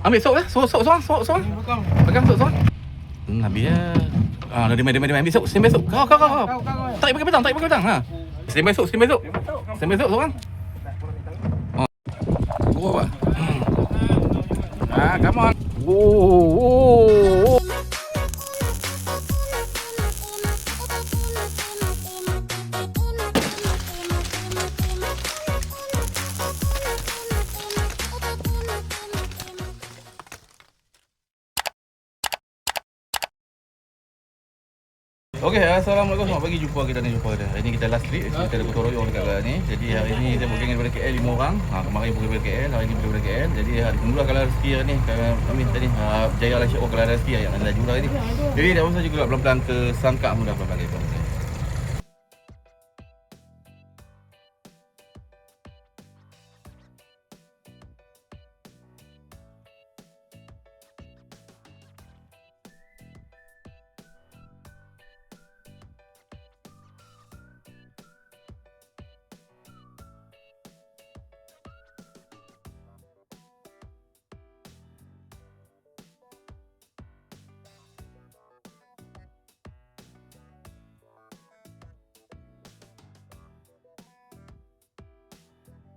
Ambil sok lah. Sok seorang. Pegang sok seorang. Habis lah. Dia main. Ambil sok. Standby sok. Kau. Tarik pakai petang. Ha. Standby sok. Standby sok seorang. Go apa? Come on. Oh. Okey, assalamualaikum, selamat pagi, jumpa kita. Hari ni kita last trip, kita ada gotong royong dekat ni. Jadi hari ni kita bergeng daripada KL 5 orang. Kemarin pergi daripada KL, hari ni pergi daripada KL. Jadi hari tunggulah kalau rezeki hari ni. Kami tadi Jaya lah insya-Allah kalau ada rezeki yang anda jumpa hari ni. Jadi dah usah juga pelan-pelan ke Sangkak mudah pelan-pelan gitu.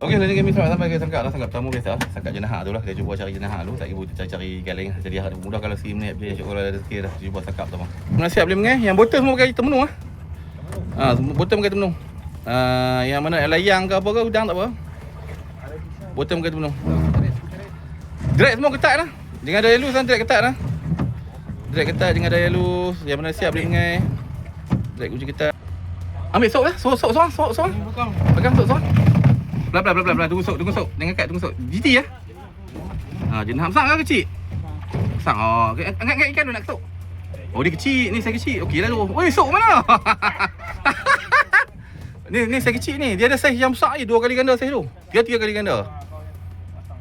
Okey, hari ni kami selamat sampai ke Sangkak lah. Sangkak pertama biasa. Sangkak jenahak tu lah. Kita cuba cari jenahak dulu. Tak kira kita cari galing. Jadi hari mudah kalau sikit minit bila insya-Allah ada rezeki dah. Cuba Sangkak pertama. Nasihat boleh mengai. Yang botol semua pakai temenu ah. Botol pakai temenu. Yang mana layang ke apa ke udang tak apa. Botol pakai temenu. Drag semua ketat lah. Jangan ada halus kan, drag ketat lah. Drag ketat jangan ada halus. Yang mana siap boleh mengai. Drag kunci ketat. Ambil sok lah. Sok seorang. Pegang sok seorang. Pelan. Tunggu sok. Jangan kat, tunggu sok. GT ya? Jenah besar ke kecil? Besar. Angkat ikan dulu nak sok. Oh, dia kecil. Ni saya kecil. Okey lah tu. Oi, sok mana? Ni saya kecil ni. Dia ada saiz yang besar je. 2 kali ganda saiz tu. 3 kali ganda.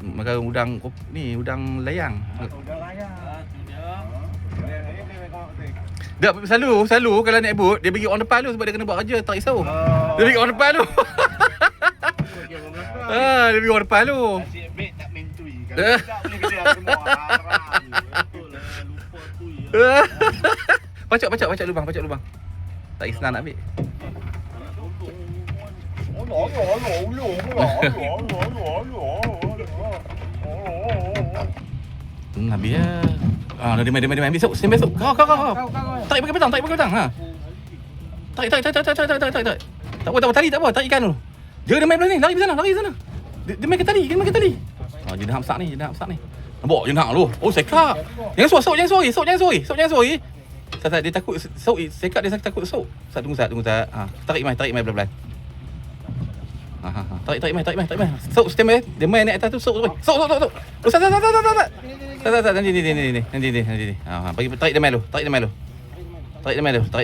Maka udang ni, udang layang. Udang layang. Tak, selalu kalau naik boat, dia bagi on depan tu sebab dia kena buat kerja. Tak risau. Dia bagi on depan tu. Dia bagi on depan tu. Asyik bet tak main tui. Kalau tak boleh kerja semua haram. Betul lah, lupa tui. Pacak lubang. Tak senang nak ambil. Habis lah. Dia main. Ambil sok. Standby sok. Kau. Tarik pakai petang. Ha. Tarik. Tak apa. Tarik Tarik ikan tu. Dia main belah ni. Lari sana. Dia main ke tali. Jenah besar ni. Nampak jenah tu. Oh, sekak. Jangan suari. Sok jangan suari. Sat dia takut sok. Sekak dia takut sok. Tunggu sat. Tarik mai pelan-pelan. Tarik mai. Sok standby. Dia main naik atas tu sok. Sok. Sat. Nanti. Bagi tarik dia mai lu. Tarik dia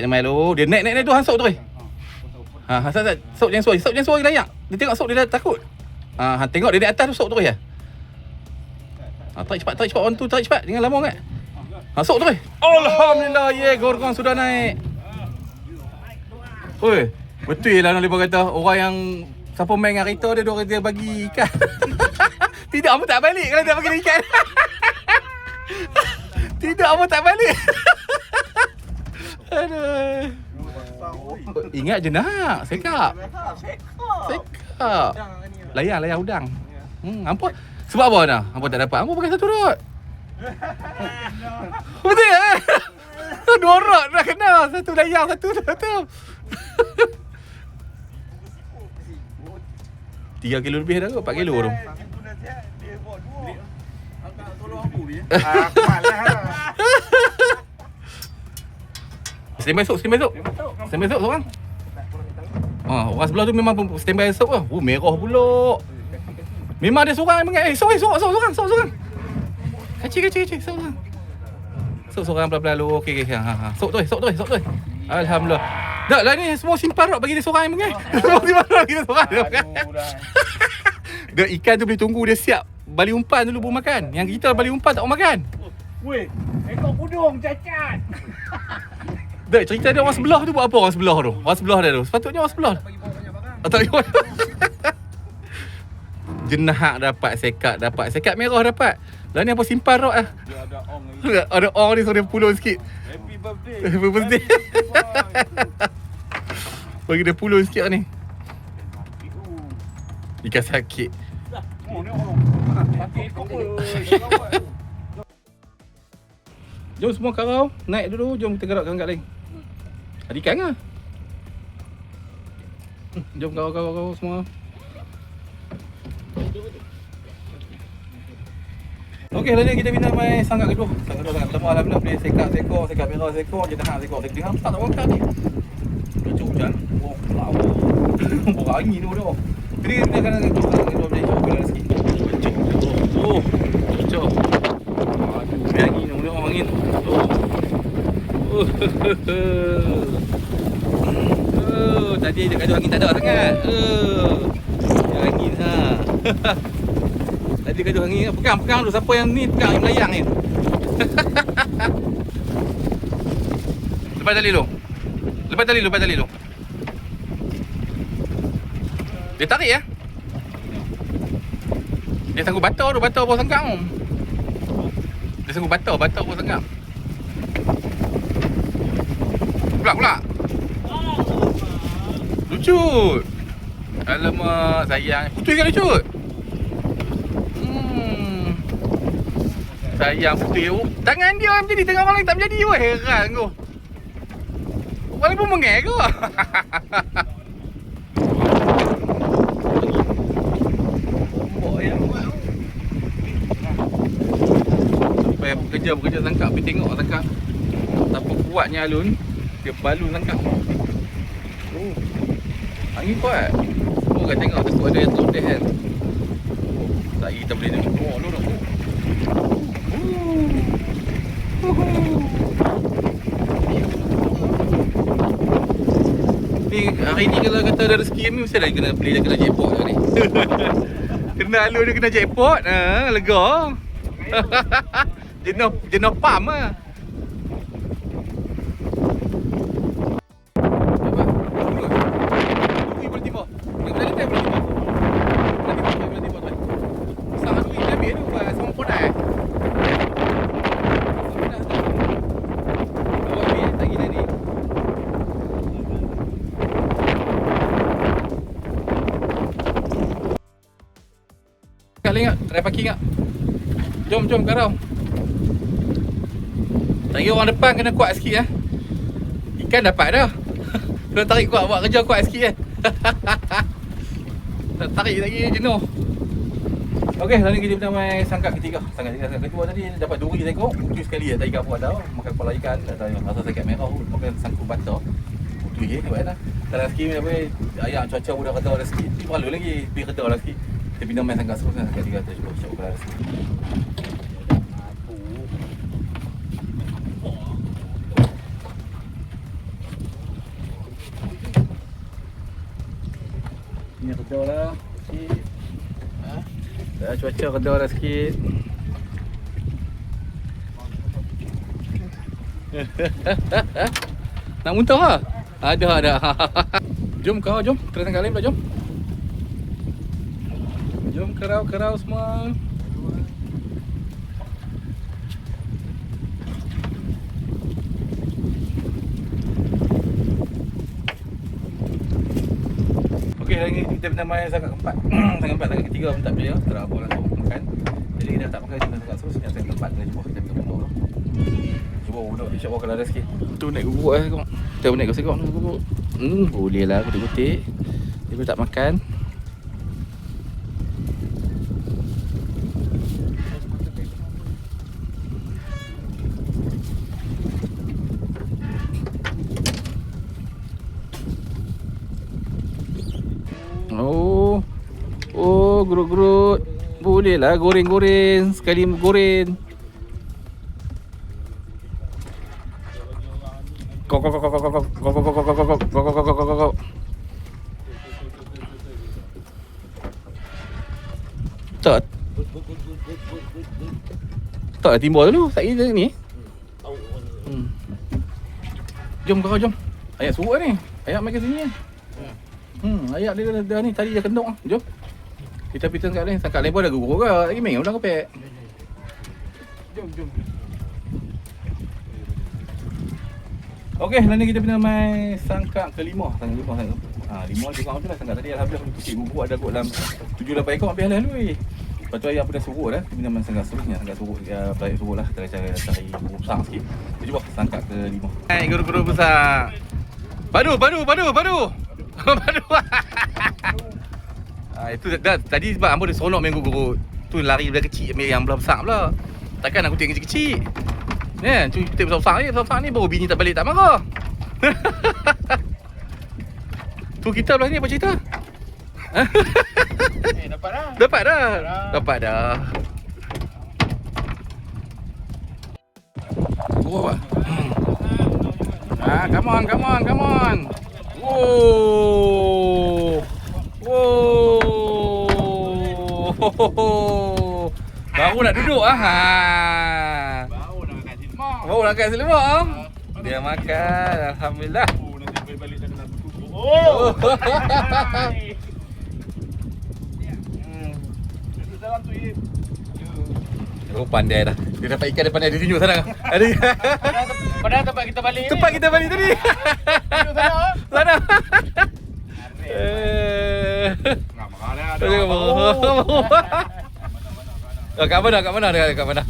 mai lu. Dia naik tu sok tu. Sat. Sok jangan suari layak. Dia tengok sok dia dah takut. Tengok dia naik atas tu sok tu ya. Tarik cepat on tu, tarik cepat. Jangan lama sangat. Sok tu. Alhamdulillah, gorgong sudah naik. Oi, betul lah Nolibah kata orang yang siapa main dengan kereta dia bagi ikan. Tidak apa tak balik kalau tak bagi ikan. Tidak apa tak balik. Aduh. Ingat je nak, sekap. Layang udang. Hampa sebab apa dah? Hampa tak dapat. Hampa pakai satu rod. Betul ya? 2 rod dah kena. Satu layang, satu. 3 kilo lebih dah kot, 4 kilo tu. Dia buat 2. Angkat tolong aku dia. Aku malas lah. Standby sok seorang. Orang sebelah tu memang standby sok lah. Merah pula. Memang ada seorang yang mengai. Sok seorang. Kecil seorang. Sok seorang pelan-pelan lu. Okey. Sok tu. Alhamdulillah. Dah lah ni semua simpan rod bagi dia seorang yang mengai. Semua simpan rod bagi dia seorang. Dia ikan tu boleh tunggu dia siap bali umpan dulu baru makan. Yang kita bali umpan tak mau makan. Weh, ekor budung cacat. Dah cerita dia orang sebelah tu buat apa orang sebelah tu? Orang sebelah dia tu. Sepatutnya orang sebelah. Tak bagi jenahak dapat, sekat merah dapat. Lah ni apa simpan rod lah. Dia ada ong ni. Ada orang ni suruh dia pulun sikit. Happy birthday. Happy birthday. Bagi dia pulun sikit lah ni. Ikan sakit. Oh ni orang. Sakit kau pun. Jom semua karau. Naik dulu. Jom kita gerak kat lain. Ada ikan ke? Jom karau-karau semua. Okey, hari ni kita bina main sangkak kedua. Sangkak kedua sangat pertama alhamdulillah boleh sekat seekor, sekat merah seekor, jenahak seekor. Saya tengok tak orang kat ni. Cucuk hujan. Oh, lawa. Borang angin tu dah. Jadi kita akan sangkak kedua boleh cuba bila sikit. Cucuk. Oh, cucuk. Aduh, angin tu orang angin. Oh. Tadi dia gaduh angin tak ada sangat. Angin ha. Tadi gaduh angin. Pegang tu siapa yang ni pegang yang melayang ni. Lepas tali lu. Dia tarik ya. Dia sanggup batar bawah sangkak tu. Dia sanggup batar bawah sangkak. Pulak. Lucut. Alamak, sayang. Putus kan lucut? Sayang putih. Tangan dia orang jadi, tengah orang lain tak menjadi. Wah, heran kau. Orang lain pun mengek kau. Bombok yang buat. Sampai bekerja tangkap. Pergi tengok tangkap. Tanpa kuatnya alun, dia balun tangkap. Oh, angin kuat. Oh, kan tengok takut ada yang terlodeh kan. Oh, tak kita boleh tengok. Oh, lorong. Ni hari ni kalau kata ada rezeki ni mesti dah kena beli kena jackpot dah ni. Kena alur dia kena jackpot. Lega. Jenuh pam ah. Kali ingat, try parking ingat. Jom karau. Tadi orang depan kena kuat sikit Ikan dapat dah. Kena tarik kuat, buat kerja kuat sikit Tak tarik lagi jenuh. Okey, hari ni kita pernah main sangkak ketiga. Sangkak kedua tadi dapat duri tengok. Putus sekali tadi ikan pun ada. Makan kepala ikan, rasa sakit merah, makan sangkut batar. Putus je nampak dah. Kalau sikit apa ayam cuaca udah kata ada sikit. Perlu lagi pergi kedai lah sikit. Kita pindah main sangkak terus sangkak tiga tu cuba kalau ada sikit. Ini kedai lah sikit. Dah cuaca kedai dah sikit. Nak muntah lah? Ada. Jom kau, jom. Terus tangkap lain pula, jom. Jom kerau semua. Okey, hari ni kita pernah main sangkak keempat. Sangkak ketiga pun tak berjaya. Tak apa lah makan. Jadi kita tak makan, kita sangkak terus. Yang sangkak keempat kita cuba kita minum dulu. Cuba budak insya-Allah kalau ada sikit. Tu naik guguk lah kau. Kita naik guguk ni guguk. Boleh lah kutik-kutik. Dia pun tak makan. Oh, gerut-gerut. Boleh lah goreng-goreng. Sekali goreng. Kok. Tak timbul dulu. Tak kira ni. Jom kau jom. Ayak suruh ni. Ayak main ke sini kan. Ayak dia dah ni tadi dia kendok. Jom. Kita pergi sangkak lain pun ada guguk ke. Lagi main ulang kepek. Jom. Okey, hari ni kita kena main sangkak kelima. Sangkak lima. Lima je kau tu lah sangkak tadi. Alhamdulillah aku kecil guguk ada kot dalam 7-8 ekor habis lah lu. Lepas tu ayah aku dah suruh dah. Kita main sangkak seterusnya. Sangkak suruh, balik suruh lah. Kita cari guguk besar sikit. Kita cuba sangkak kelima. Hai, guru-guru besar. Padu. Itu dah tadi sebab hangpa dia seronok main guguk. Tu lari belah kecil ambil yang belah besar pula. Takkan aku tengok kecil-kecil. Ya, cuma petik besar-besar ni. Besar-besar ni baru bini tak balik tak marah. Tu kita belah ni apa cerita? Dapat dah. Dapat dah. Guru apa? Come on. Wow. Baru nak duduk Baru nak kat selimut. Dia makan, alhamdulillah. Nanti balik dah kena tutup. Dalam tu Oh, pandai dah. Dia dapat ikan depan dia tunjuk sana. Ada. Padahal tempat kita balik ni. Tempat kita balik tadi. Sana. Nak makan dah. Kat mana?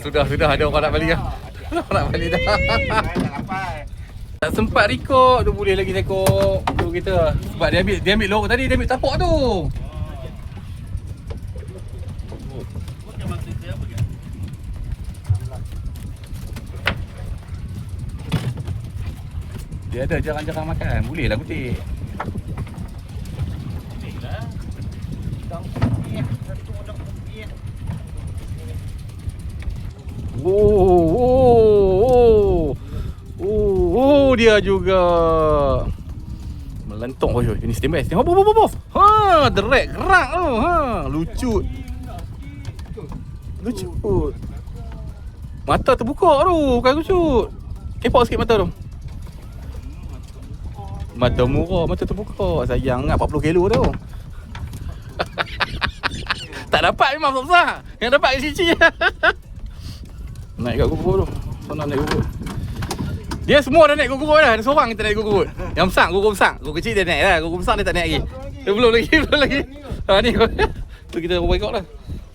Sudah ada orang nak balik dah. Nak balik dah. Tak sempat rekod tu, boleh lagi rekod tu kita. Sebab dia ambil lorong tadi, dia ambil tapak tu. Dia ada jarang-jarang makan. Boleh lah kutik. Dia juga melentung. Ini standby. Apa. Derek gerak tu. Lucut. Mata terbuka tu, bukan lucut. Kepok sikit mata tu. Mata murah, mata terbuka. Sayang nak 40 kilo tu. Tak dapat memang besar. Yang dapat kat cici. Naik kat guguk tu. Sana naik guguk. Dia semua dah naik guguk dah. Ada seorang kita naik guguk. Yang besar, guguk besar. Guguk kecil dia naik lah. Guguk besar dia tak naik lagi. Dia belum lagi. Ni tu kita berapa ekor lah.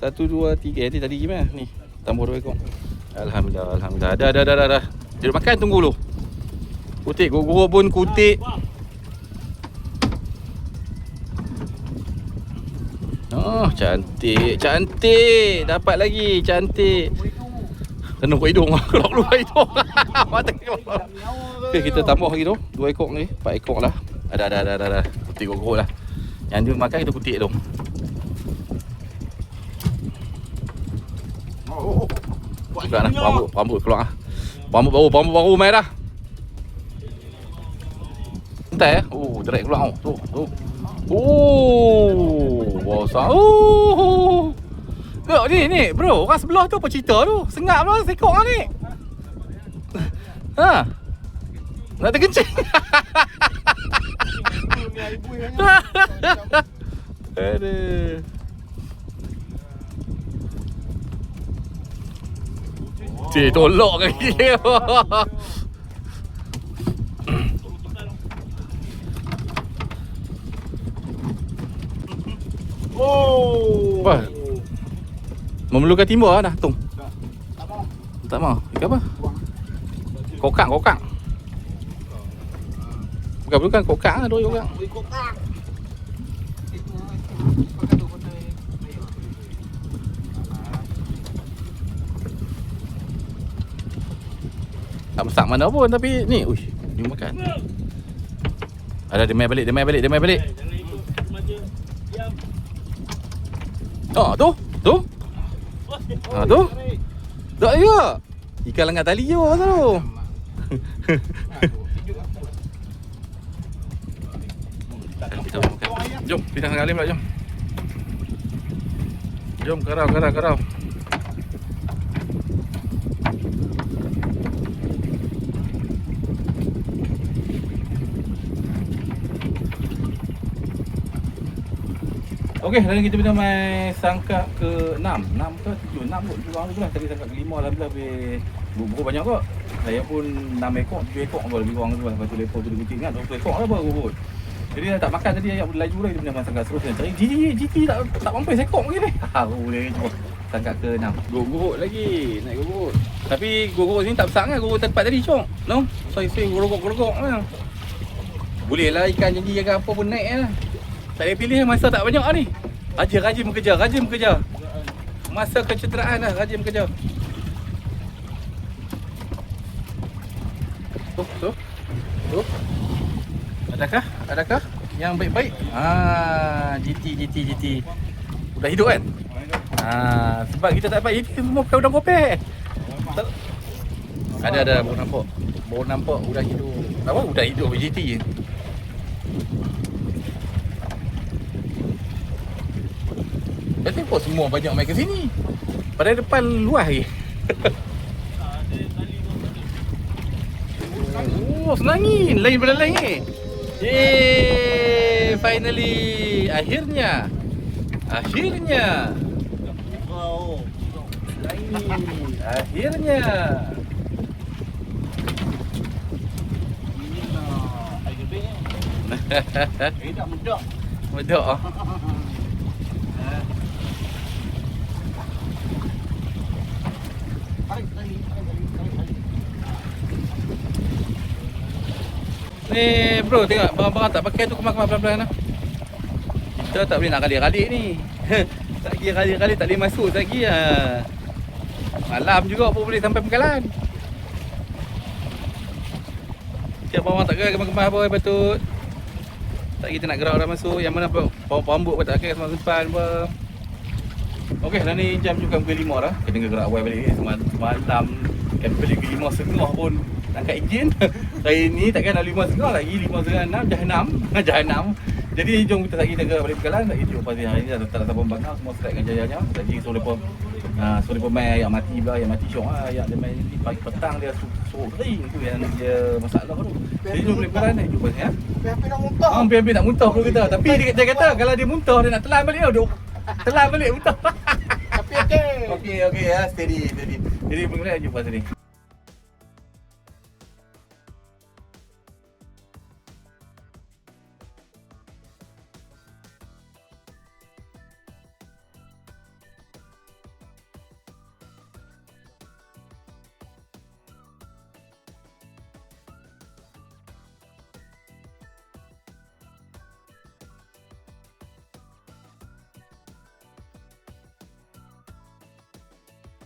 1, 2, 3. Nanti tadi gimana? Ni. Tambah 2 ekor. Alhamdulillah. Dah. Dia makan tunggu dulu. Kutik, guguk pun kutik. Oh, cantik. Dapat lagi, cantik. Kena kat hidung. Keluar hidung. Mata keluar. Okay, kita tambah lagi tu. 2 ekor ni, 4 ekor lah. Ada. Kutik guguk lah. Yang dia makan kita kutik tu. Keluar lah. Rambut keluar lah. Rambut baru main dah. Entar ya. Direct keluar tu. Besar. Tengok ni bro, orang sebelah tu apa cerita tu? Sengak pula sekok lah ni. Nak terkencing. Aduh. Tolak kaki dia. Apa? Memerlukan timba dah tung. Tak mau. Ikan apa? Kokang. Bukan kokang lah, doi orang. Tak masak mana pun tapi ni, dia makan. Ada dia mai balik. Tu. Tu. Tak ya. Ikan lengat tali je tu. Jom, pindah kali pula jom. Jom karau. Okey, hari ni kita pindah main sangkap ke 6 ke 7, 6 kot, 7 orang tu lah. Tadi sangkap ke 5, alhamdulillah habis buruk banyak kot. Saya pun 6 ekor, 7 ekor baru lebih kurang tu lah. Lepas tu lepas tu dia kucing kan, 20 ekor lah baru buruk. Jadi dah tak makan tadi, ayam laju lah, kita pindah main sangkap terus. Cari GT tak mampu sekor lagi ni. Boleh jumpa sangkap ke 6. Guruk lagi, naik guruk. Tapi guruk ni tak besar kan, guruk tempat tadi cok. No? Swing guruk lah. Boleh lah ikan janji jaga apa pun naik lah. Tak boleh pilih masa tak banyak ni. Rajin bekerja. Masa kecederaan lah, rajin bekerja. Tu. Adakah yang baik-baik? GT. Udah hidup kan? Sebab kita tak dapat GT semua pakai udang kopek. Ada baru nampak udah hidup. Apa? Udah hidup GT je. Berarti kok semua banyak main ke sini. Pada depan luas lagi. Senangin. Lain pada lain ni. Yeay, finally. Akhirnya. Akhirnya. Mudah. Ni bro, tengok barang-barang tak pakai tu kemas-kemas pelan-pelan lah. Kita tak boleh nak kali-kali ni. Tak kira kali-kali tak boleh masuk lagi lah. Malam juga pun boleh sampai Pengkalan. Siap barang tak kena kemas-kemas apa patut. Tak kita nak gerak dah masuk. Yang mana pambuk pun tak kena simpan apa. Okey, dah ni jam juga pukul 5 dah. Kita kena gerak awal balik. Semalam kan balik ke 5.30 pun angkat enjin. Hari ni takkan dah 5.30 lagi, 5.30 Jahanam. Jadi jom kita lagi gerak balik Pengkalan. Tak gitu pasti hari ni dah tak ada pembangkang semua selesai dengan jayanya. Jadi suruh depa main ayam mati pula, ayam mati syok ah. Ayam dia main ni pagi petang dia suruh kering tu yang dia masalah tu. Jadi jom balik Pengkalan ni jumpa ya. Hampir nak muntah. Hampir nak muntah kalau kita. Tapi dia kata kalau dia muntah dia nak telan balik tau. Telan balik muntah. Tapi okey. Okey ya, steady. Jadi Pengkalan jumpa sini.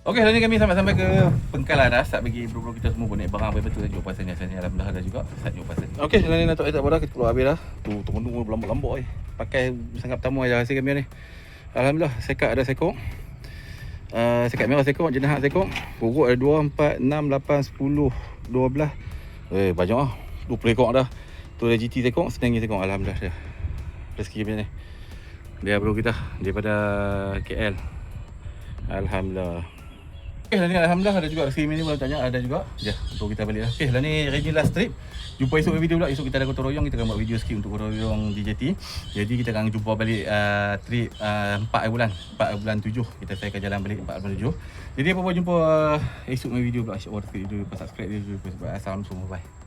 Okey, hari ni kami sampai ke Pengkalan dah. Start bagi bro-bro kita semua pun naik barang betul saja pasal ni alhamdulillah dah juga. Start jumpa pasal. Okey, hari ni nak tak pada kita keluar habis dah. Tu tunggu lambok-lambok pakai sangkap pertama aja hasil kami ni. Alhamdulillah, sekat ada sekok. Sekat merah sekok, jenah sekok. Guruk ada 2, 4, 6, 8, 10, 12. Banyak ah. 20 ekor dah. Tu ada GT sekok, senang sekok. Alhamdulillah dah. Rezeki kami ni. Dia bro kita daripada KL. Alhamdulillah. Okay, lah ni alhamdulillah ada juga rezeki ni baru tanya ada juga. Ya, untuk kita balik dah. Okey, lah ni ready last trip. Jumpa esok video pula. Esok kita ada gotong royong, kita akan buat video sikit untuk gotong royong DJT. Jadi kita akan jumpa balik trip 4 bulan 7. Kita saya akan jalan balik 4 bulan 7. Jadi apa-apa jumpa esok video pula. Asyik video, subscribe dia. Assalamualaikum, bye.